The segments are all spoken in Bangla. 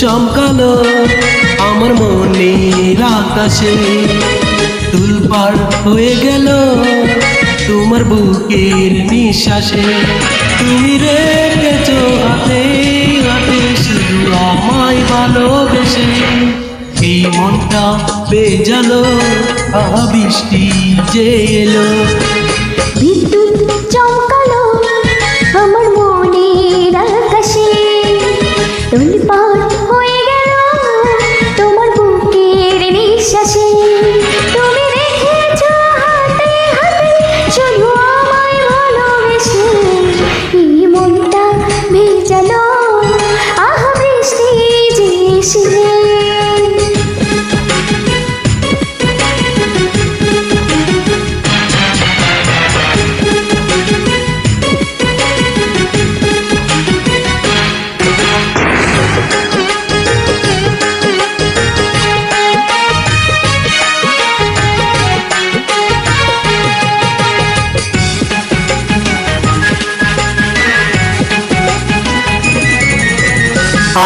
চমকালো আমার মনের আকাশে, তুলপাড় হয়ে গেল তোমার বুকের নিঃশ্বাসে। তুমি রেখেছো হাতে হাতে শুধু আমায় ভালোবেসে, এই মনটা বেজালো বৃষ্টি যে এলো। বিদ্যুৎ চমকালো আমার মনের আকাশে, তোলপাড় হয়ে গেল তোমার বুকের নিঃশ্বাসে। তুমি রেখেছো হাতে হাতে শুধু আমায় ভালোবেসে, এই মনটা ভেজালো বৃষ্টি যে এসে।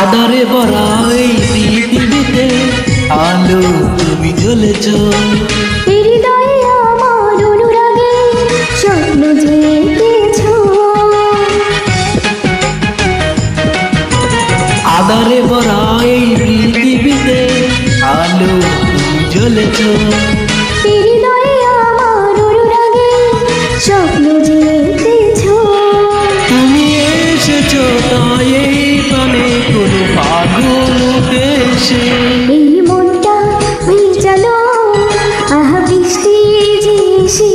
আধারে ভরা এই পৃথিবীতে আলো তুমি জ্বলেছ, হৃদয়ে আমার অনুরাগে স্বপ্ন জেগেছ। আধারে ভরা এই পৃথিবীতে আলো তুমি জ্বলেছ, হৃদয়ে আমার অনুরাগে স্বপ্ন জেগেছ। তুমি এসেছো তাই এই প্রাণে কোনো পাগল দেশে, এই মনটা ভেজালো বৃষ্টি যে এসে।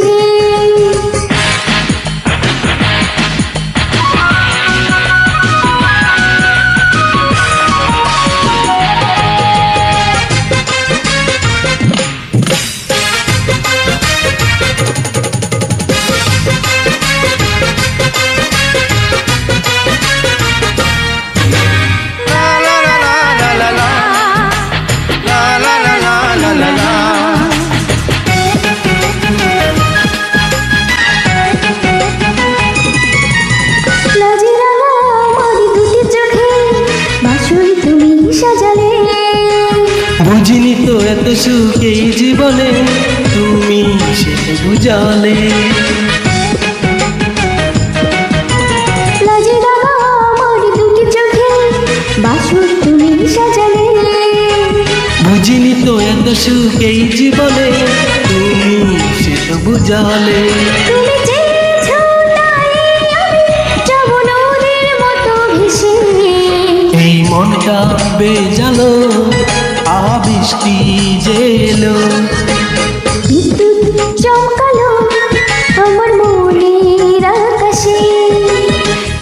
বুঝিনি তো এত সুখ এই জীবনে, তুমি সেটা বুঝালে। বুঝিনি তো এত সুখ এই জীবনে, তুমি সেটা বুঝালে। এই মনটা বেজালো বৃষ্টি যে এলো। বিদ্যুৎ চমকালো আমার মনের আকাশে,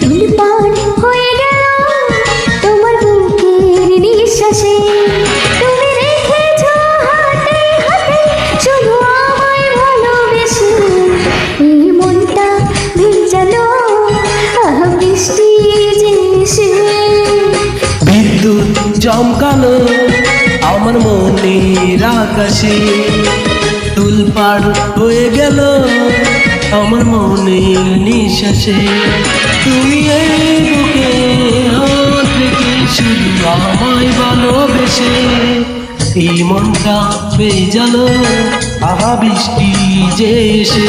তুলপাড় হয়ে গেল তোমার বুকের নিঃশ্বাসে। তুমি রেখেছো হাতে হাতে শুধু আমায় ভালোবেসে, এই মনটা ভেজালো বৃষ্টি যে এসে। বিদ্যুৎ চমকালো আমার মনের আকাশে, তুলপাড় হয়ে গেল আমার মনের নিঃশ্বাসে। তুমি এই বুকে হাত রেখে শুধু আমায় ভালোবেসে, এই মনটা বেজালো বৃষ্টি যে এসে।